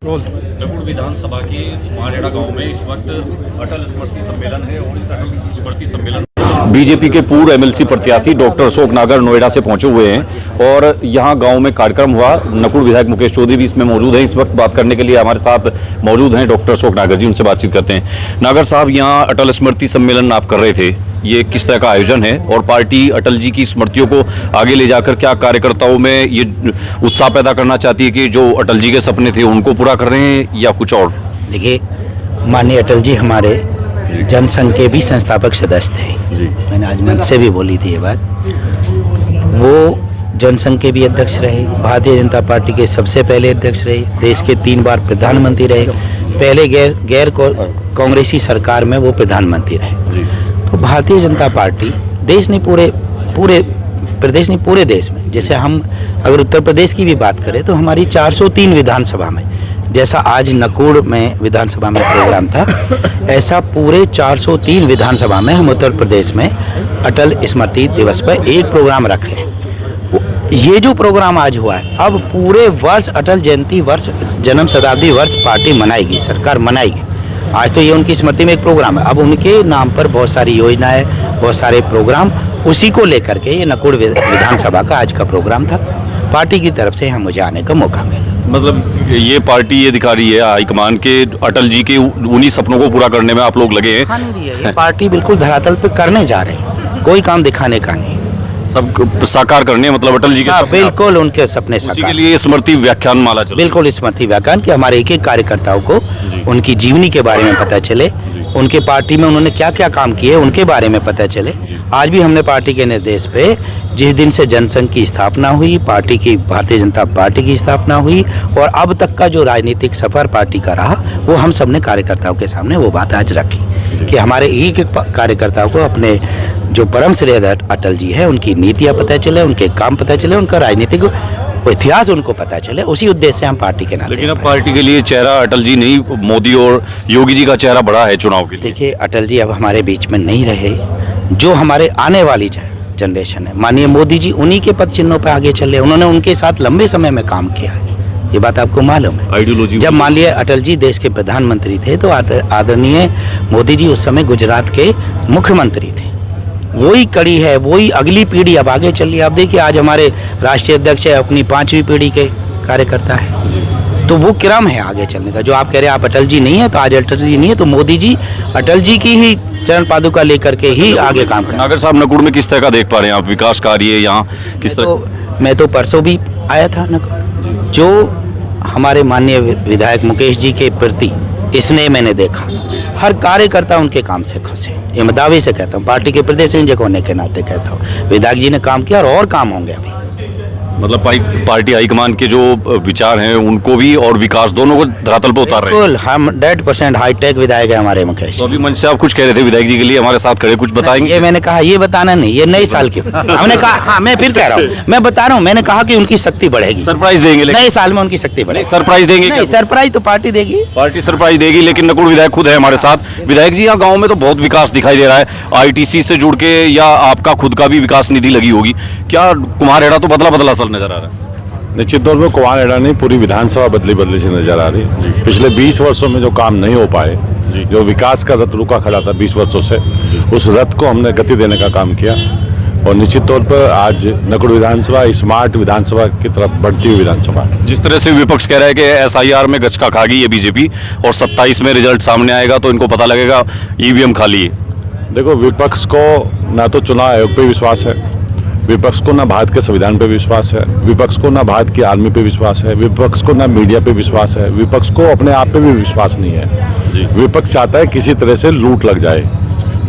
नकुड़ विधानसभा के मालेड़ा गांव में इस वक्त अटल स्मृति सम्मेलन है और इस अटल स्मृति सम्मेलन बीजेपी के पूर्व एमएलसी प्रत्याशी डॉक्टर अशोक नागर नोएडा से पहुंचे हुए हैं और यहां गांव में कार्यक्रम हुआ। नकुड़ विधायक मुकेश चौधरी भी इसमें मौजूद हैं। इस वक्त बात करने के लिए हमारे साथ मौजूद हैं डॉक्टर अशोक नागर जी, उनसे बातचीत करते हैं। नागर साहब, यहां अटल स्मृति सम्मेलन आप कर रहे थे, ये किस तरह का आयोजन है और पार्टी अटल जी की स्मृतियों को आगे ले जाकर क्या कार्यकर्ताओं में ये उत्साह पैदा करना चाहती है कि जो अटल जी के सपने थे उनको पूरा कर रहे हैं या कुछ और? देखिए, माननीय अटल जी हमारे जनसंघ के भी संस्थापक सदस्य थे। मैंने आज मंच से भी बोली थी ये बात। वो जनसंघ के भी अध्यक्ष रहे, भारतीय जनता पार्टी के सबसे पहले अध्यक्ष रहे, देश के 3 बार प्रधानमंत्री रहे, पहले गैर कांग्रेसी सरकार में वो प्रधानमंत्री रहे। तो भारतीय जनता पार्टी देश नहीं पूरे प्रदेश नहीं पूरे देश में, जैसे हम अगर उत्तर प्रदेश की भी बात करें तो हमारी 403 विधानसभा में, जैसा आज नकुड़ में विधानसभा में प्रोग्राम था, ऐसा पूरे 403 विधानसभा में हम उत्तर प्रदेश में अटल स्मृति दिवस पर एक प्रोग्राम रख रहे हैं। ये जो प्रोग्राम आज हुआ है, अब पूरे वर्ष अटल जयंती वर्ष, जन्म शताब्दी वर्ष पार्टी मनाएगी, सरकार मनाएगी। आज तो ये उनकी स्मृति में एक प्रोग्राम है, अब उनके नाम पर बहुत सारी योजनाएं, बहुत सारे प्रोग्राम, उसी को लेकर के ये नकुड़ विधानसभा का आज का प्रोग्राम था। पार्टी की तरफ से यहाँ मुझे आने का मौका मिला। मतलब ये पार्टी ये दिखा रही है हाईकमान के अटल जी के उन्हीं सपनों को पूरा करने में आप लोग लगे हैं। दिखा नहीं रही है, ये पार्टी बिल्कुल धरातल पे करने जा रही है, कोई काम दिखाने का नहीं, सब साकार करने, मतलब अटल जी के बिल्कुल उनके सपने साकार। उसी के लिए स्मृति व्याख्यान माला चल, बिल्कुल स्मृति व्याख्यान कि हमारे एक एक कार्यकर्ताओं को उनकी जीवनी के बारे में पता चले, उनके पार्टी में उन्होंने क्या क्या काम किए उनके बारे में पता चले। आज भी हमने पार्टी के निर्देश पे जिस दिन से जनसंघ की स्थापना हुई, पार्टी की, भारतीय जनता पार्टी की स्थापना हुई और अब तक का जो राजनीतिक सफर पार्टी का रहा, वो हम सब ने कार्यकर्ताओं के सामने वो बात आज रखी कि हमारे एक एक कार्यकर्ताओं को अपने जो परम श्रेय अटल जी है उनकी नीतियाँ पता चले, उनके काम पता चले, उनका राजनीतिक इतिहास उनको पता चले। उसी उद्देश्य से हम पार्टी के नाते। लेकिन अब पार्टी के लिए चेहरा अटल जी नहीं, मोदी और योगी जी का चेहरा बड़ा है चुनाव के लिए। देखिए, अटल जी अब हमारे बीच में नहीं रहे, जो हमारे आने वाली जनरेशन है, माननीय मोदी जी उन्हीं के पद चिन्हों पर आगे चले, उन्होंने उनके साथ लंबे समय में काम किया है, ये बात आपको मालूम है। आइडियोलॉजी जब मान लिया अटल जी देश के प्रधानमंत्री थे तो आदरणीय मोदी जी उस समय गुजरात के मुख्यमंत्री थे। वही कड़ी है, वही अगली पीढ़ी अब आगे चल रही है। आप देखिए, आज हमारे राष्ट्रीय अध्यक्ष है, अपनी 5वीं पीढ़ी के कार्यकर्ता है, तो वो क्रम है आगे चलने का। जो आप कह रहे हैं आप अटल जी नहीं है, तो आज अटल जी नहीं है तो मोदी जी अटल जी की ही चरण पादुका लेकर के ही आगे काम करें। नागर साहब, नकुड़ में किस तरह का देख पा रहे हैं आप विकास कार्य यहाँ किस तरह? मैं तो परसों भी आया था नकुड़, जो हमारे माननीय विधायक मुकेश जी के प्रति स्नेह मैंने देखा, हर कार्यकर्ता उनके काम से खुश है, ये मैं दावे से कहता हूँ, पार्टी के प्रदेश संयोजक होने के नाते कहता हूँ। विधायक जी ने काम किया और काम होंगे अभी। मतलब पार्टी हाईकमान के जो विचार हैं उनको भी और विकास दोनों को धरातल पर उतार रहे हैं। बिल्कुल, हम 100% हाईटेक विधायक है हमारे मुकेश। तो अभी मंच से आप कुछ कह रहे थे विधायक जी के लिए हमारे साथ खड़े, कुछ बताएंगे? ये मैंने कहा, ये बताना नहीं, ये नए साल की हमने कहा। हाँ, मैं फिर कह रहा हूँ, मैं बता रहा हूँ, मैंने कहा कि उनकी शक्ति बढ़ेगी, सरप्राइज देंगे। नए साल में उनकी शक्ति बढ़ेगी। सरप्राइज देंगे? सरप्राइज तो पार्टी देगी, पार्टी सरप्राइज देगी, लेकिन नकुड़ विधायक खुद है हमारे साथ। विधायक जी, यहाँ गाँव में तो बहुत विकास दिखाई दे रहा है, ITC से जुड़ के या आपका खुद का भी विकास निधि लगी होगी, क्या कुम्हारहेड़ा तो बदला बदला सा नजर आ रहा है? निश्चित तौर पर कुम्हारहेड़ा नहीं, पूरी विधानसभा बदली बदली से नजर आ रही है। पिछले 20 वर्षों में जो काम नहीं हो पाए, जो विकास का रथ रुका खड़ा था 20 वर्षों से, उस रथ को हमने गति देने का काम किया और निश्चित तौर पर आज नकुड़ विधानसभा स्मार्ट विधानसभा की तरफ बढ़ती हुई विधानसभा। जिस तरह से विपक्ष कह रहा है कि SIR में गचका खा गई है बीजेपी और 27 में रिजल्ट सामने आएगा तो इनको पता लगेगा EVM खाली है। देखो, विपक्ष को ना तो चुनाव आयोग पे विश्वास है, विपक्ष को ना भारत के संविधान पे विश्वास है, विपक्ष को ना भारत की आर्मी पे विश्वास है, विपक्ष को ना मीडिया पे विश्वास है, विपक्ष को अपने आप पे भी विश्वास नहीं है। विपक्ष चाहता है किसी तरह से लूट लग जाए।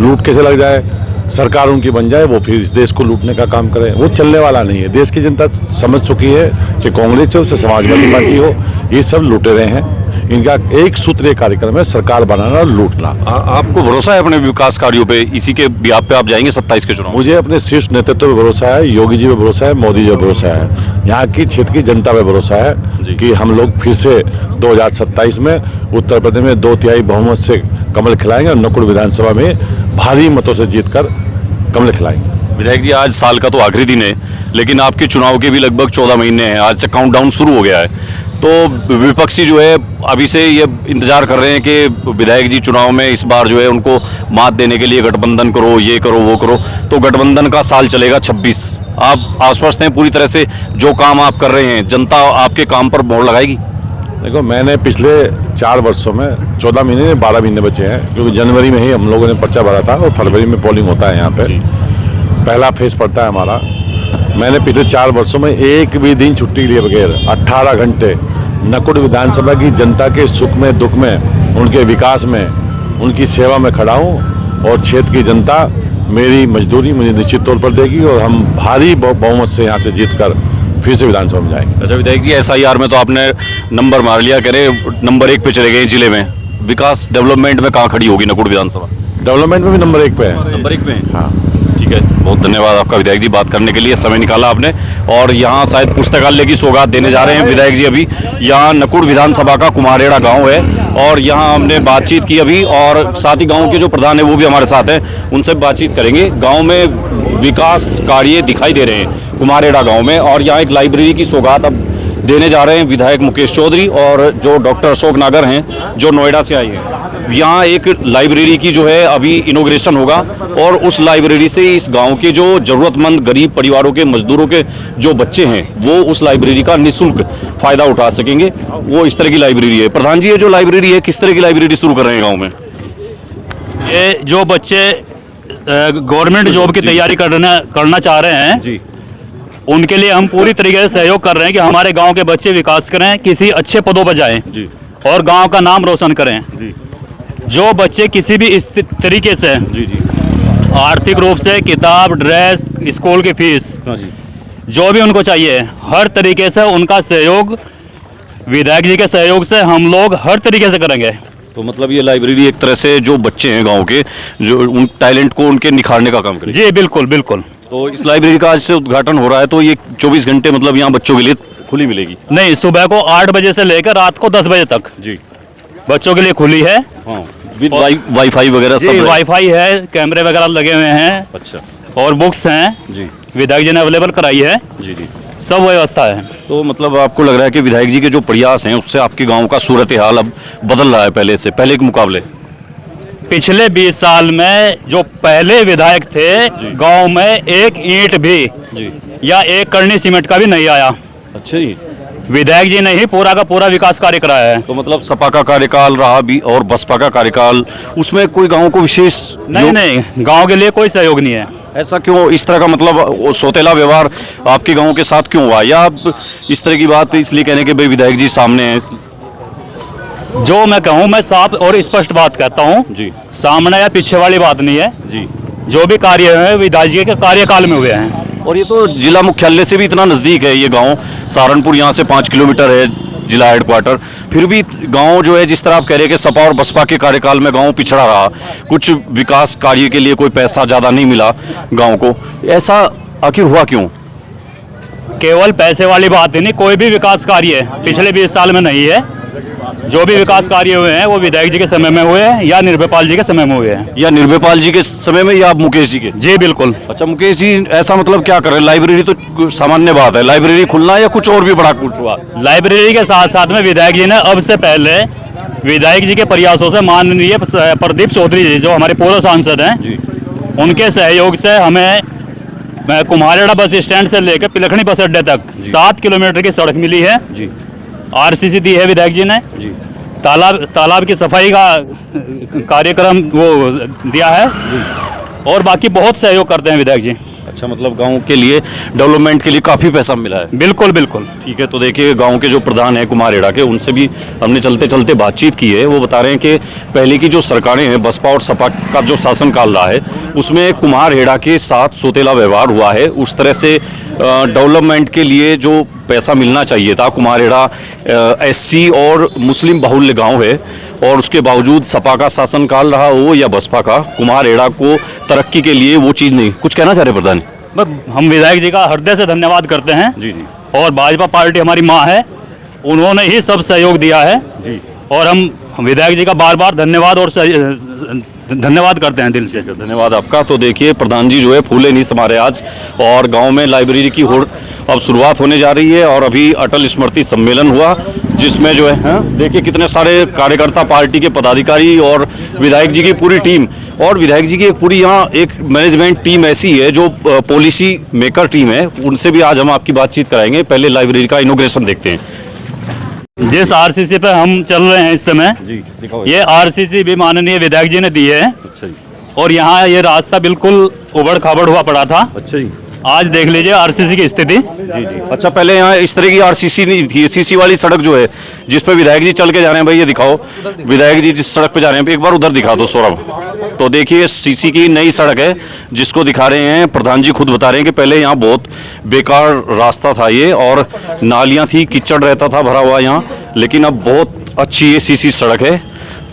लूट कैसे लग जाए? सरकार उनकी बन जाए, वो फिर इस देश को लूटने का काम करे। वो चलने वाला नहीं है। देश की जनता समझ चुकी है, चाहे कांग्रेस हो, चाहे समाजवादी पार्टी हो, ये सब लुटेरे हैं। इनका एक सूत्रीय कार्यक्रम है सरकार बनाना और लूटना। आपको भरोसा है अपने विकास कार्यों पे? इसी के बिहाफ पे आप जाएंगे 27 के चुनाव? मुझे अपने शीर्ष नेतृत्व पे भरोसा है, योगी जी पे भरोसा है, मोदी जी पे भरोसा है, यहाँ की क्षेत्र की जनता पे भरोसा है कि हम लोग फिर से 2027 में उत्तर प्रदेश में 2/3 बहुमत से कमल खिलाएंगे और नकुड़ विधानसभा में भारी मतों से जीतकर कमल खिलाएंगे। विधायक जी, आज साल का तो आखिरी दिन है, लेकिन आपके चुनाव के भी लगभग 14 महीने हैं। आज से काउंटडाउन शुरू हो गया है। तो विपक्षी जो है अभी से ये इंतजार कर रहे हैं कि विधायक जी चुनाव में इस बार जो है उनको मात देने के लिए गठबंधन करो, ये करो, वो करो। तो गठबंधन का साल चलेगा 26। आप आश्वस्त हैं पूरी तरह से? जो काम आप कर रहे हैं, जनता आपके काम पर मोहर लगाएगी? देखो, मैंने पिछले 4 वर्षों में 14 महीने 12 महीने बचे हैं, क्योंकि जनवरी में ही हम लोगों ने पर्चा भरा था और फरवरी में पोलिंग होता है यहाँ पे, पहला फेज पड़ता है हमारा। मैंने पिछले 4 वर्षों में एक भी दिन छुट्टी लिए बगैर 18 घंटे नकुड़ विधानसभा की जनता के सुख में दुख में, उनके विकास में, उनकी सेवा में खड़ा हूँ। और क्षेत्र की जनता मेरी मजदूरी मुझे निश्चित तौर पर देगी और हम भारी बहुमत से यहाँ से जीत कर फिर से विधानसभा में जाएंगे। अच्छा विधायक जी, SIR में तो आपने नंबर मार लिया, कह रहे नंबर 1 पे चले गए जिले में। विकास डेवलपमेंट में कहाँ खड़ी होगी नकुड़ विधानसभा? डेवलपमेंट में भी नंबर 1 पे है। नंबर 1 पे है? हाँ, ठीक है, बहुत धन्यवाद आपका विधायक जी, बात करने के लिए समय निकाला आपने। और यहाँ शायद पुस्तकालय की सौगात देने जा रहे हैं विधायक जी अभी। यहाँ नकुड़ विधानसभा का कुम्हारेड़ा गांव है और यहाँ हमने बातचीत की अभी, और साथ ही गांव के जो प्रधान है वो भी हमारे साथ हैं, उनसे बातचीत करेंगे। गांव में विकास कार्य दिखाई दे रहे हैं कुम्हारेड़ा गांव में। और यहाँ एक लाइब्रेरी की सौगात अब देने जा रहे हैं विधायक मुकेश चौधरी और जो डॉक्टर अशोक नागर हैं जो नोएडा से आई हैं। यहाँ एक लाइब्रेरी की जो है अभी इनॉग्रेशन होगा और उस लाइब्रेरी से इस गांव के जो ज़रूरतमंद गरीब परिवारों के, मजदूरों के जो बच्चे हैं वो उस लाइब्रेरी का निःशुल्क फ़ायदा उठा सकेंगे। वो इस तरह की लाइब्रेरी है। प्रधान जी, ये जो लाइब्रेरी है किस तरह की लाइब्रेरी शुरू कर रहे हैं गाँव में? ये जो बच्चे गवर्नमेंट जॉब की तैयारी करना चाह रहे हैं जी, उनके लिए हम पूरी तरीके से सहयोग कर रहे हैं कि हमारे गांव के बच्चे विकास करें, किसी अच्छे पदों पर जाएं जी, और गांव का नाम रोशन करें। जी, जो बच्चे किसी भी इस तरीके से जी, जी, आर्थिक रूप से किताब, ड्रेस, स्कूल की फीस, हाँ जी, जो भी उनको चाहिए, हर तरीके से उनका सहयोग विधायक जी के सहयोग से हम लोग हर तरीके से करेंगे। तो मतलब ये लाइब्रेरी एक तरह से जो बच्चे हैं गांव के, जो उन टैलेंट को उनके निखारने का काम करेगी। जी बिल्कुल बिल्कुल। तो इस लाइब्रेरी का आज से उद्घाटन हो रहा है, तो ये 24 घंटे मतलब यहाँ बच्चों के लिए खुली मिलेगी? नहीं, सुबह को 8 बजे से लेकर रात को 10 बजे तक जी, बच्चों के लिए खुली है। हाँ, विद वाईफाई वगैरह सब जी, है? वाईफाई है, कैमरे वगैरह लगे हुए हैं। अच्छा, और बुक्स हैं, जी, विधायक जी ने अवेलेबल कराई है, जी, जी। सब व्यवस्था है। तो मतलब आपको लग रहा है कि विधायक जी के जो प्रयास हैं उससे आपके गांव का सूरत हाल अब बदल रहा है पहले के मुकाबले? पिछले 20 साल में जो पहले विधायक थे, गांव में एक ईंट भी जी, या एक करनी सीमेंट का भी नहीं आया। अच्छा जी। विधायक जी ने ही पूरा का पूरा विकास कार्य कराया है। तो मतलब सपा का कार्यकाल रहा भी और बसपा का कार्यकाल, उसमें कोई गांव को विशेष नहीं, गांव के लिए कोई सहयोग नहीं है। ऐसा क्यों? इस तरह का मतलब वो सोतेला व्यवहार आपके गांव के साथ क्यों हुआ? या आप इस तरह की बात इसलिए कहने के भाई विधायक जी सामने हैं? जो मैं कहूँ, मैं साफ और स्पष्ट बात कहता हूँ जी, सामने या पीछे वाली बात नहीं है। जी। जो भी कार्य है विधायक जी के कार्यकाल में हुए हैं। और ये तो जिला मुख्यालय से भी इतना नज़दीक है ये गांव, सहारनपुर यहाँ से 5 किलोमीटर है जिला हेडक्वार्टर। फिर भी गांव जो है, जिस तरह आप कह रहे हैं कि सपा और बसपा के कार्यकाल में गांव पिछड़ा रहा, कुछ विकास कार्य के लिए कोई पैसा ज़्यादा नहीं मिला गांव को, ऐसा आखिर हुआ क्यों? केवल पैसे वाली बात ही नहीं, कोई भी विकास कार्य पिछले 20 साल में नहीं है। जो भी विकास कार्य हुए हैं वो विधायक जी के समय में हुए हैं या निर्भयपाल जी के समय में हुए हैं। या निर्भयपाल जी के समय में या मुकेश जी के? जी बिल्कुल। अच्छा, मुकेश जी ऐसा मतलब क्या कर रहे हैं? लाइब्रेरी तो सामान्य बात है, लाइब्रेरी खुलना या कुछ और भी बड़ा कुछ हुआ? लाइब्रेरी के साथ साथ में विधायक जी ने अब से पहले विधायक जी के प्रयासों से माननीय प्रदीप चौधरी जी जो हमारे पूर्व सांसद हैं जी, उनके सहयोग से हमें कुम्हारेड़ा बस स्टैंड से लेकर पिलखनी बस अड्डे तक 7 किलोमीटर की सड़क मिली है। जी, RCC दी है विधायक जी ने। जी, तालाब की सफाई का कार्यक्रम वो दिया है और बाकी बहुत सहयोग करते हैं विधायक जी। अच्छा, मतलब गांव के लिए डेवलपमेंट के लिए काफ़ी पैसा मिला है? बिल्कुल बिल्कुल। ठीक है, तो देखिए गांव के जो प्रधान हैं कुम्हारेड़ा के, उनसे भी हमने चलते चलते बातचीत की है। वो बता रहे हैं कि पहले की जो सरकारें हैं, बसपा और सपा का जो शासनकाल रहा है उसमें कुम्हारेड़ा के साथ सोतेला व्यवहार हुआ है। उस तरह से डेवलपमेंट के लिए जो पैसा मिलना चाहिए था, कुम्हारेड़ा SC और मुस्लिम बाहुल्य गांव है और उसके बावजूद सपा का शासनकाल रहा हो या बसपा का, कुम्हारेड़ा को तरक्की के लिए वो चीज़ नहीं। कुछ कहना चाह रहे प्रधान? हम विधायक जी का हृदय से धन्यवाद करते हैं। जी, जी, और भाजपा पार्टी हमारी माँ है, उन्होंने ही सब सहयोग दिया है जी। और हम विधायक जी का बार बार धन्यवाद और धन्यवाद करते हैं दिल से। धन्यवाद आपका। तो देखिए प्रधान जी जो है फूले नहीं समा रहे आज, और गांव में लाइब्रेरी की होड़ अब शुरुआत होने जा रही है। और अभी अटल स्मृति सम्मेलन हुआ जिसमें जो है देखिए कितने सारे कार्यकर्ता, पार्टी के पदाधिकारी और विधायक जी की पूरी टीम, और विधायक जी की एक पूरी यहाँ एक मैनेजमेंट टीम ऐसी है जो पॉलिसी मेकर टीम है, उनसे भी आज हम आपकी बातचीत कराएंगे। पहले लाइब्रेरी का इनॉग्रेशन देखते हैं। जिस आरसीसी पे हम चल रहे हैं इस समय, जी दिखाओ। ये आरसीसी भी माननीय विधायक जी ने दी है। अच्छा जी, और यहाँ ये रास्ता बिल्कुल उबड़ खाबड़ हुआ पड़ा था। अच्छा जी, आज देख लीजिए आरसीसी की स्थिति। जी जी। अच्छा, पहले यहाँ इस तरह की आरसीसी नहीं थी, सीसी वाली सड़क जो है जिस पे विधायक जी चल के जा रहे हैं, भाई ये दिखाओ, विधायक जी जिस सड़क पे जा रहे हैं एक बार उधर दिखा दो सौरभ। तो देखिए सीसी की नई सड़क है जिसको दिखा रहे हैं, प्रधान जी खुद बता रहे हैं कि पहले यहाँ बहुत बेकार रास्ता था ये, और नालियाँ थी, कीचड़ रहता था भरा हुआ यहाँ, लेकिन अब बहुत अच्छी ये सीसी सड़क है।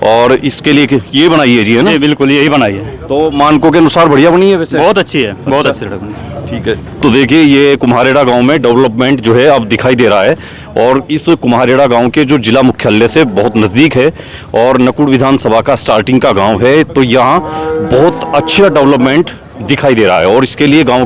और इसके लिए ये बनाई है जी, है ना? ये बिल्कुल यही बनाई है, तो मानकों के अनुसार बढ़िया बनी है वैसे, बहुत अच्छी है, बहुत अच्छी सड़क बनी है। ठीक है। तो देखिए ये कुम्हारेड़ा गांव में डेवलपमेंट जो है अब दिखाई दे रहा है, और इस कुम्हारेड़ा गांव के जो जिला मुख्यालय से बहुत नज़दीक है और नकुड़ विधानसभा का स्टार्टिंग का गांव है, तो यहाँ बहुत अच्छा डेवलपमेंट दिखाई दे रहा है। और इसके लिए गांव के